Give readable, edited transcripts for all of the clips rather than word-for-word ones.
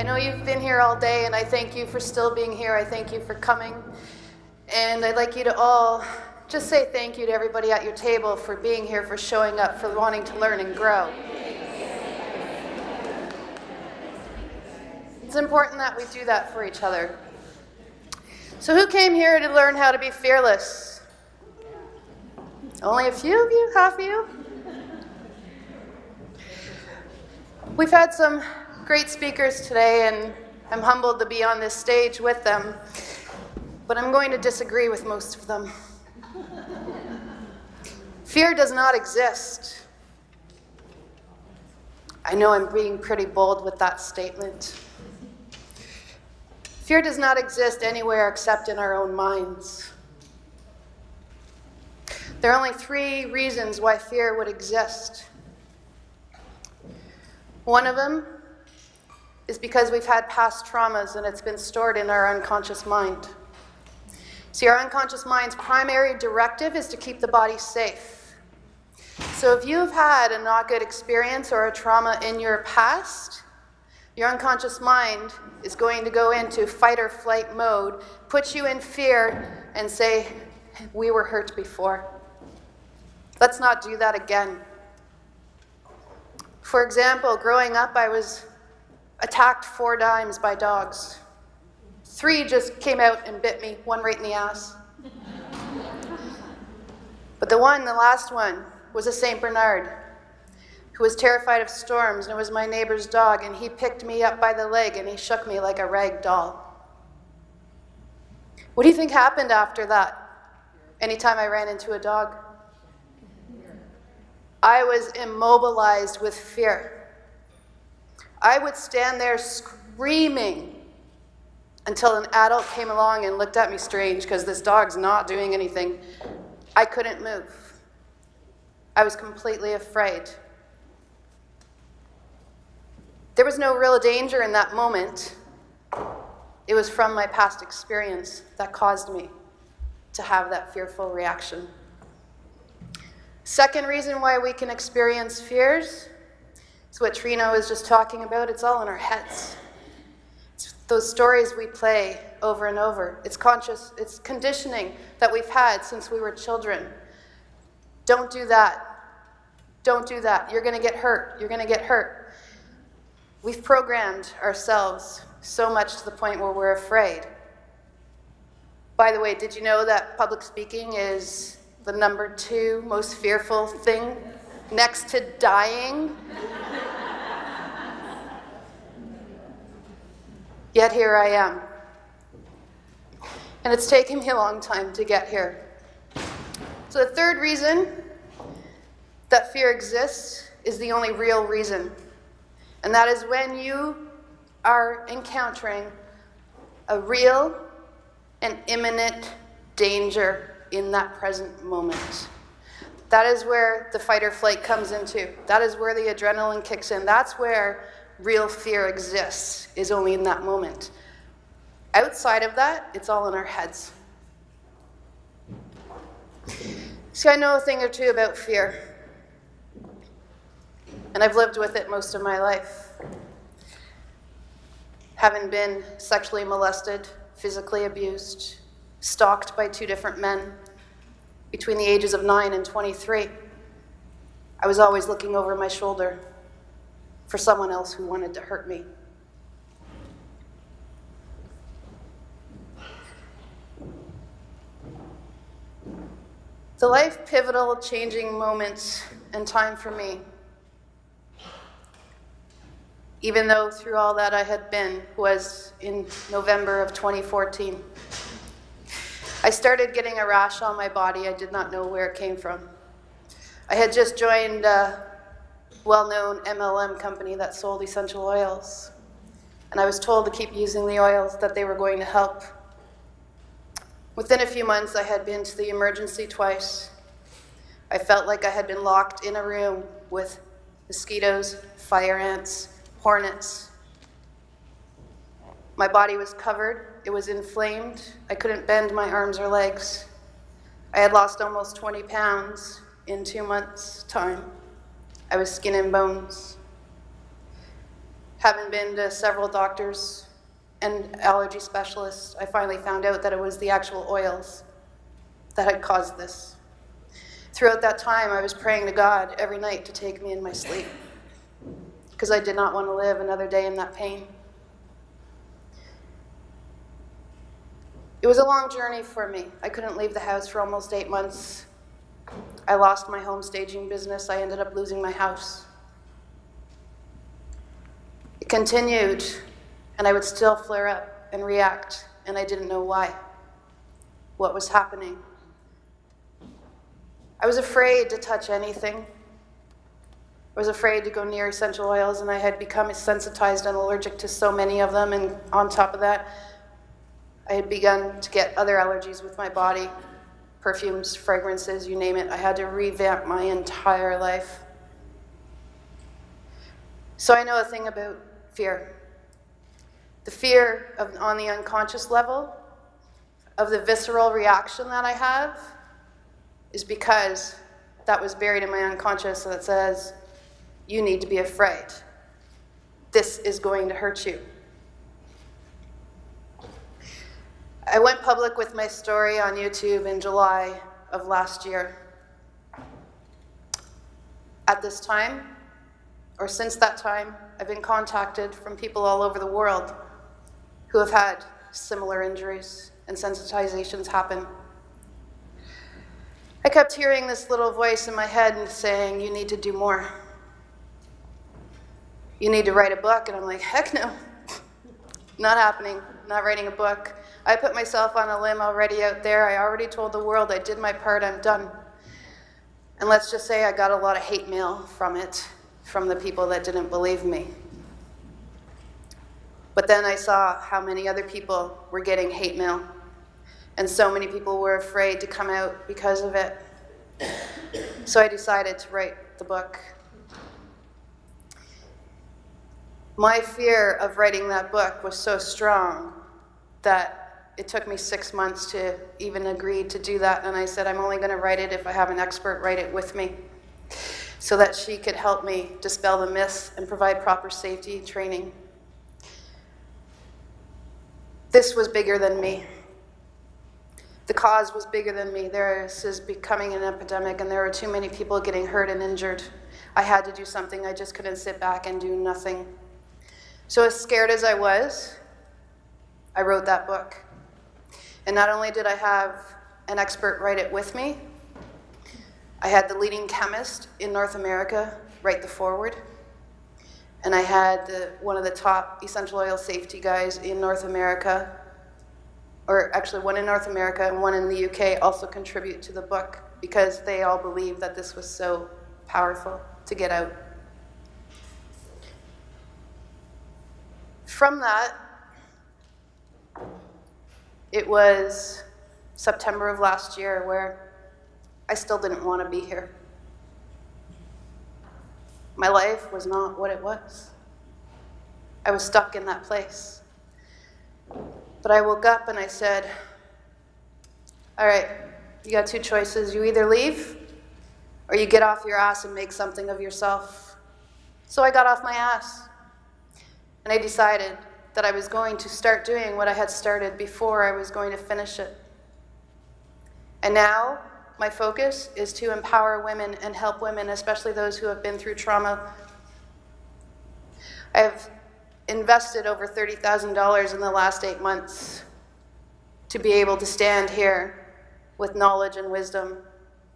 I know you've been here all day, and I thank you for still being here. I thank you for coming. And I'd like you to all just say thank you to everybody at your table for being here, for showing up, for wanting to learn and grow. It's important that we do that for each other. So who came here to learn how to be fearless? Only a few of you? Half of you? We've had some great speakers today, and I'm humbled to be on this stage with them, but I'm going to disagree with most of them. Fear does not exist. I know I'm being pretty bold with that statement. Fear does not exist anywhere except in our own minds. There are only 3 reasons why fear would exist. One of them is because we've had past traumas and it's been stored in our unconscious mind. See, our unconscious mind's primary directive is to keep the body safe. So if you've had a not good experience or a trauma in your past, your unconscious mind is going to go into fight or flight mode, put you in fear, and say, we were hurt before. Let's not do that again. For example, growing up, I was attacked 4 times by dogs. 3 just came out and bit me, 1 right in the ass. But the last one, was a St. Bernard, who was terrified of storms, and it was my neighbor's dog, and he picked me up by the leg and he shook me like a rag doll. What do you think happened after that? Anytime I ran into a dog? I was immobilized with fear. I would stand there screaming until an adult came along and looked at me strange because this dog's not doing anything. I couldn't move. I was completely afraid. There was no real danger in that moment. It was from my past experience that caused me to have that fearful reaction. Second reason why we can experience fears is what Trina was just talking about. It's all in our heads. It's those stories we play over and over. It's conditioning that we've had since we were children. Don't do that. Don't do that. You're going to get hurt. You're going to get hurt. We've programmed ourselves so much to the point where we're afraid. By the way, did you know that public speaking is the number 2 most fearful thing next to dying? Yet here I am. And it's taken me a long time to get here. So the third reason that fear exists is the only real reason. And that is when you are encountering a real and imminent danger in that present moment. That is where the fight or flight comes into. That is where the adrenaline kicks in. That's where real fear exists, is only in that moment. Outside of that, it's all in our heads. See, I know a thing or two about fear. And I've lived with it most of my life. Having been sexually molested, physically abused, stalked by 2 different men between the ages of 9 and 23, I was always looking over my shoulder for someone else who wanted to hurt me. The life pivotal changing moments and time for me, even though through all that I had been, was in November of 2014. I started getting a rash on my body. I did not know where it came from. I had just joined a well-known MLM company that sold essential oils, and I was told to keep using the oils, that they were going to help. Within a few months, I had been to the emergency twice. I felt like I had been locked in a room with mosquitoes, fire ants, hornets. My body was covered. It was inflamed. I couldn't bend my arms or legs. I had lost almost 20 pounds in 2 months' time. I was skin and bones. Having been to several doctors and allergy specialists, I finally found out that it was the actual oils that had caused this. Throughout that time, I was praying to God every night to take me in my sleep because I did not want to live another day in that pain. It was a long journey for me. I couldn't leave the house for almost 8 months. I lost my home staging business. I ended up losing my house. It continued, and I would still flare up and react, and I didn't know why, what was happening. I was afraid to touch anything. I was afraid to go near essential oils, and I had become sensitized and allergic to so many of them, and on top of that, I had begun to get other allergies with my body, perfumes, fragrances, you name it. I had to revamp my entire life. So I know a thing about fear. The fear on the unconscious level of the visceral reaction that I have is because that was buried in my unconscious that says, you need to be afraid. This is going to hurt you. I went public with my story on YouTube in July of last year. At this time, or since that time, I've been contacted from people all over the world who have had similar injuries and sensitizations happen. I kept hearing this little voice in my head saying, you need to do more. You need to write a book. And I'm like, heck no, not happening, not writing a book. I put myself on a limb already out there. I already told the world I did my part, I'm done. And let's just say I got a lot of hate mail from it, from the people that didn't believe me. But then I saw how many other people were getting hate mail, and so many people were afraid to come out because of it. So I decided to write the book. My fear of writing that book was so strong that it took me 6 months to even agree to do that. And I said, I'm only going to write it if I have an expert write it with me so that she could help me dispel the myths and provide proper safety training. This was bigger than me. The cause was bigger than me. This is becoming an epidemic, and there are too many people getting hurt and injured. I had to do something. I just couldn't sit back and do nothing. So as scared as I was, I wrote that book. And not only did I have an expert write it with me, I had the leading chemist in North America write the foreword. And I had one of the top essential oil safety guys in North America, or actually one in North America and one in the UK, also contribute to the book because they all believed that this was so powerful to get out. From that, it was September of last year where I still didn't want to be here. My life was not what it was. I was stuck in that place. But I woke up and I said, all right, you got two choices. You either leave or you get off your ass and make something of yourself. So I got off my ass. And I decided that I was going to start doing what I had started before I was going to finish it. And now, my focus is to empower women and help women, especially those who have been through trauma. I have invested over $30,000 in the last 8 months to be able to stand here with knowledge and wisdom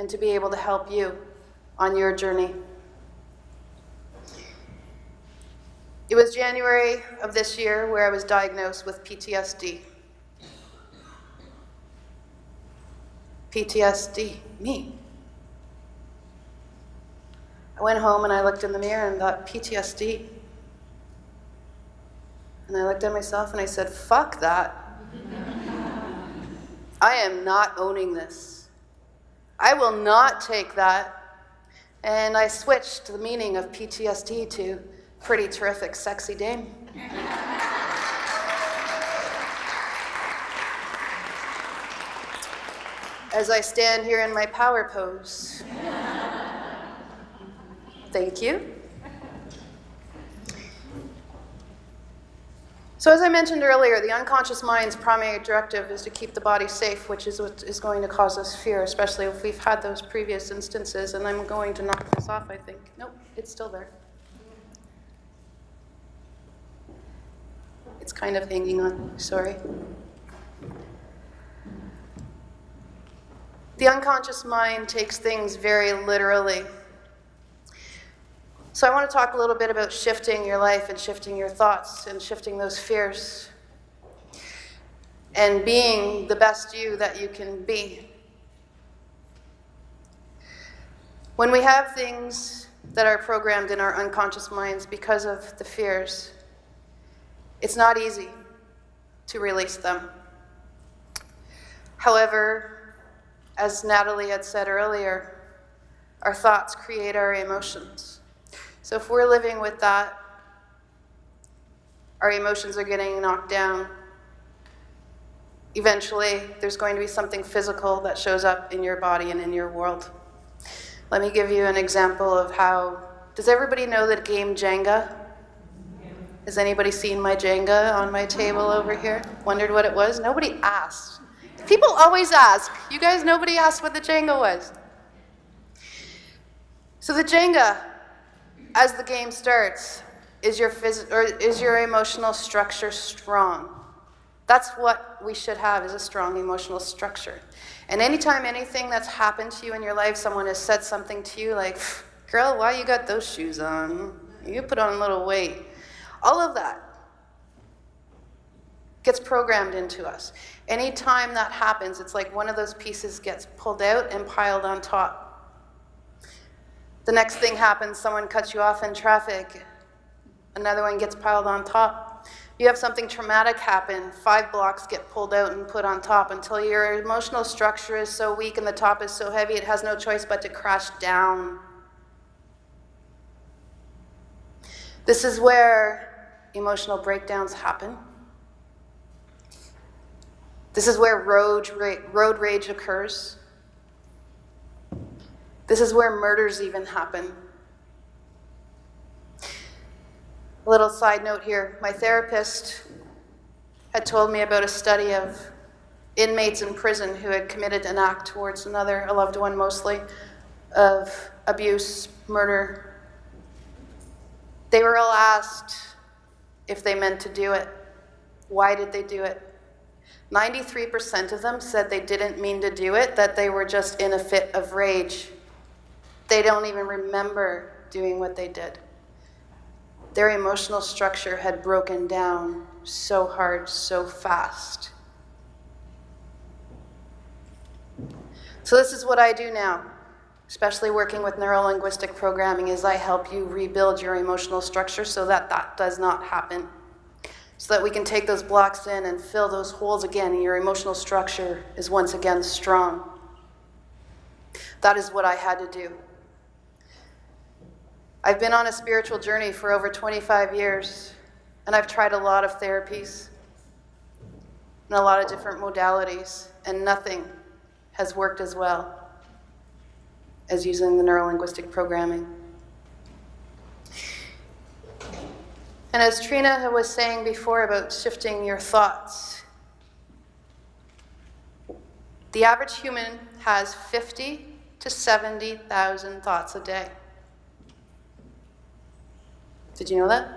and to be able to help you on your journey. It was January of this year where I was diagnosed with PTSD. PTSD, me. I went home and I looked in the mirror and thought, PTSD. And I looked at myself and I said, fuck that. I am not owning this. I will not take that. And I switched the meaning of PTSD to pretty terrific, sexy dame. As I stand here in my power pose. Thank you. So as I mentioned earlier, the unconscious mind's primary directive is to keep the body safe, which is what is going to cause us fear, especially if we've had those previous instances. And I'm going to knock this off, I think. Nope, it's still there. It's kind of hanging on, sorry. The unconscious mind takes things very literally. So I want to talk a little bit about shifting your life and shifting your thoughts and shifting those fears and being the best you that you can be. When we have things that are programmed in our unconscious minds because of the fears, it's not easy to release them. However, as Natalie had said earlier, our thoughts create our emotions. So if we're living with that, our emotions are getting knocked down. Eventually, there's going to be something physical that shows up in your body and in your world. Let me give you an example of how. Does everybody know the game Jenga? Has anybody seen my Jenga on my table over here? Wondered what it was? Nobody asked. People always ask. You guys, nobody asked what the Jenga was. So the Jenga, as the game starts, is your emotional structure strong? That's what we should have, is a strong emotional structure. And anytime anything that's happened to you in your life, someone has said something to you like, girl, why you got those shoes on? You put on a little weight. All of that gets programmed into us. Anytime that happens, it's like one of those pieces gets pulled out and piled on top. The next thing happens, someone cuts you off in traffic. Another one gets piled on top. You have something traumatic happen, 5 blocks get pulled out and put on top until your emotional structure is so weak and the top is so heavy it has no choice but to crash down. This is where emotional breakdowns happen. This is where road rage occurs. This is where murders even happen. A little side note here. My therapist had told me about a study of inmates in prison who had committed an act towards another, a loved one mostly, of abuse, murder. They were all asked if they meant to do it. Why did they do it? 93% of them said they didn't mean to do it, that they were just in a fit of rage. They don't even remember doing what they did. Their emotional structure had broken down so hard, so fast. So this is what I do now, especially working with neuro-linguistic programming, is I help you rebuild your emotional structure so that that does not happen. So that we can take those blocks in and fill those holes again, and your emotional structure is once again strong. That is what I had to do. I've been on a spiritual journey for over 25 years, and I've tried a lot of therapies and a lot of different modalities, and nothing has worked as well as using the neuro-linguistic programming. And as Trina was saying before about shifting your thoughts, the average human has 50 to 70,000 thoughts a day. Did you know that?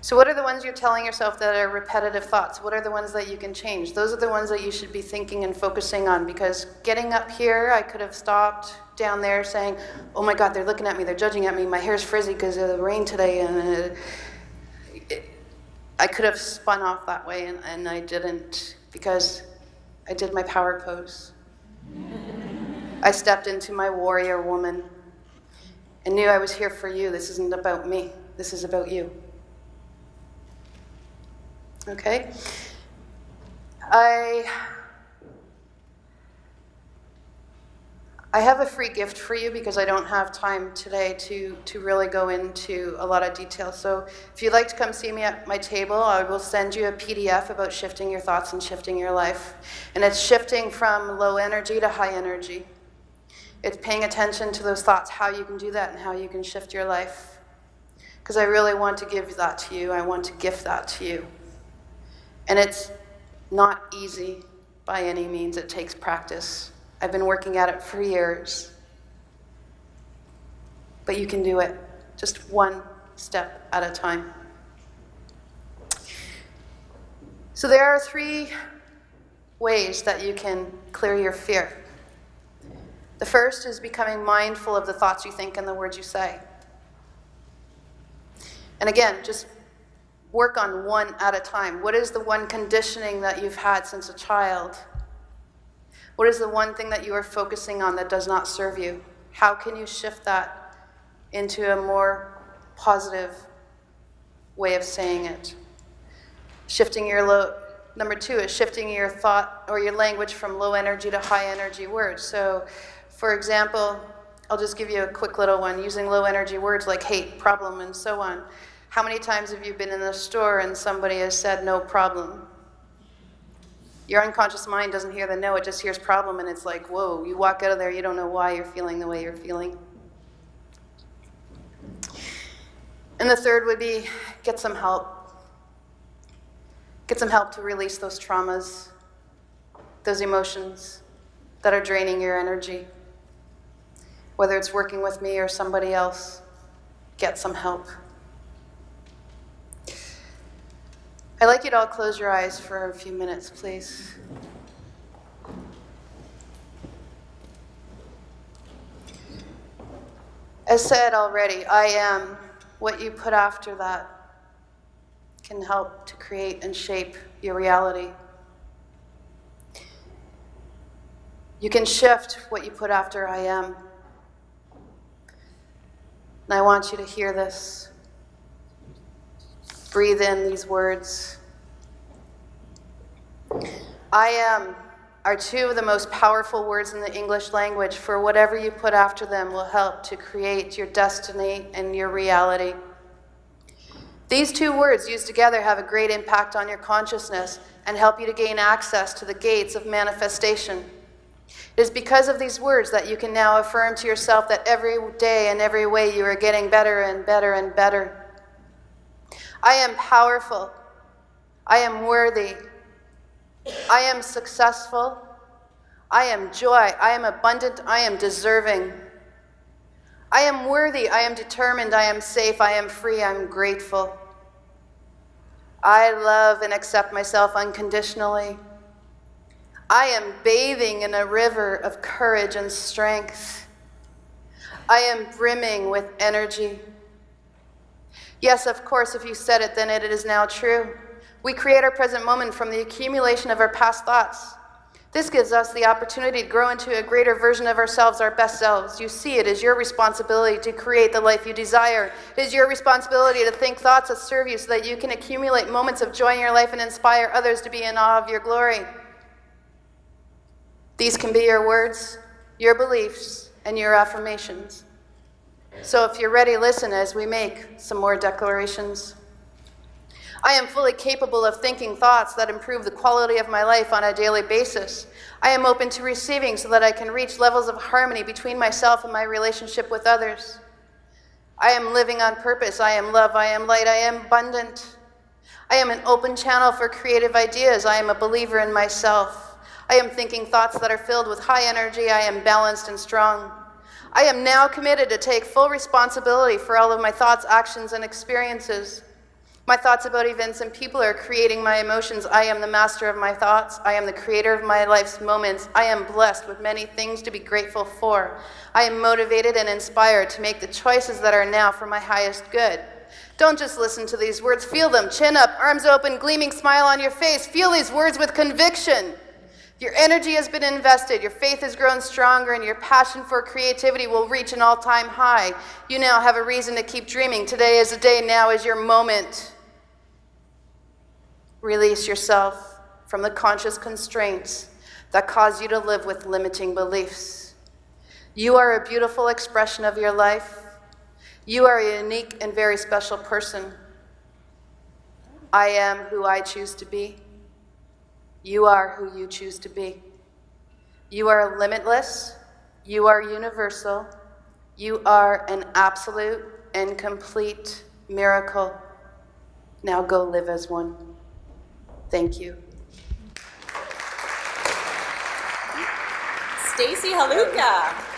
So what are the ones you're telling yourself that are repetitive thoughts? What are the ones that you can change? Those are the ones that you should be thinking and focusing on, because getting up here, I could have stopped down there saying, oh my God, they're looking at me, they're judging at me, my hair's frizzy because of the rain today, and I could have spun off that way, and I didn't, because I did my power pose. I stepped into my warrior woman and knew I was here for you. This isn't about me. This is about you. Okay? I have a free gift for you because I don't have time today to really go into a lot of detail. So if you'd like to come see me at my table, I will send you a PDF about shifting your thoughts and shifting your life. And it's shifting from low energy to high energy. It's paying attention to those thoughts, how you can do that and how you can shift your life. because I really want to give that to you. I want to gift that to you. And it's not easy by any means. It takes practice. I've been working at it for years. But you can do it, just one step at a time. So there are 3 ways that you can clear your fear. The first is becoming mindful of the thoughts you think and the words you say. And again, just work on one at a time. What is the one conditioning that you've had since a child? What is the one thing that you are focusing on that does not serve you? How can you shift that into a more positive way of saying it? Number 2 is shifting your thought or your language from low energy to high energy words. So, for example, I'll just give you a quick little one, using low energy words like hate, problem, and so on. How many times have you been in the store and somebody has said no problem? Your unconscious mind doesn't hear the no, it just hears problem, and it's like, whoa, you walk out of there, you don't know why you're feeling the way you're feeling. And the third would be get some help. Get some help to release those traumas, those emotions that are draining your energy. Whether it's working with me or somebody else, get some help. I'd like you to all close your eyes for a few minutes, please. As said already, I am. What you put after that can help to create and shape your reality. You can shift what you put after I am. And I want you to hear this. Breathe in these words. I am are 2 of the most powerful words in the English language, for whatever you put after them will help to create your destiny and your reality. These 2 words used together have a great impact on your consciousness and help you to gain access to the gates of manifestation. It is because of these words that you can now affirm to yourself that every day and every way you are getting better and better and better. I am powerful. I am worthy. I am successful. I am joy. I am abundant. I am deserving. I am worthy. I am determined. I am safe. I am free. I am grateful. I love and accept myself unconditionally. I am bathing in a river of courage and strength. I am brimming with energy. Yes, of course, if you said it, then it is now true. We create our present moment from the accumulation of our past thoughts. This gives us the opportunity to grow into a greater version of ourselves, our best selves. You see, it is your responsibility to create the life you desire. It is your responsibility to think thoughts that serve you so that you can accumulate moments of joy in your life and inspire others to be in awe of your glory. These can be your words, your beliefs, and your affirmations. So if you're ready, listen as we make some more declarations. I am fully capable of thinking thoughts that improve the quality of my life on a daily basis. I am open to receiving so that I can reach levels of harmony between myself and my relationship with others. I am living on purpose. I am love. I am light. I am abundant. I am an open channel for creative ideas. I am a believer in myself. I am thinking thoughts that are filled with high energy. I am balanced and strong. I am now committed to take full responsibility for all of my thoughts, actions, and experiences. My thoughts about events and people are creating my emotions. I am the master of my thoughts. I am the creator of my life's moments. I am blessed with many things to be grateful for. I am motivated and inspired to make the choices that are now for my highest good. Don't just listen to these words. Feel them. Chin up, arms open, gleaming smile on your face. Feel these words with conviction. Your energy has been invested, your faith has grown stronger, and your passion for creativity will reach an all-time high. You now have a reason to keep dreaming. Today is the day, now is your moment. Release yourself from the conscious constraints that cause you to live with limiting beliefs. You are a beautiful expression of your life. You are a unique and very special person. I am who I choose to be. You are who you choose to be. You are limitless. You are universal. You are an absolute and complete miracle. Now go live as one. Thank you. Stacey Haluka.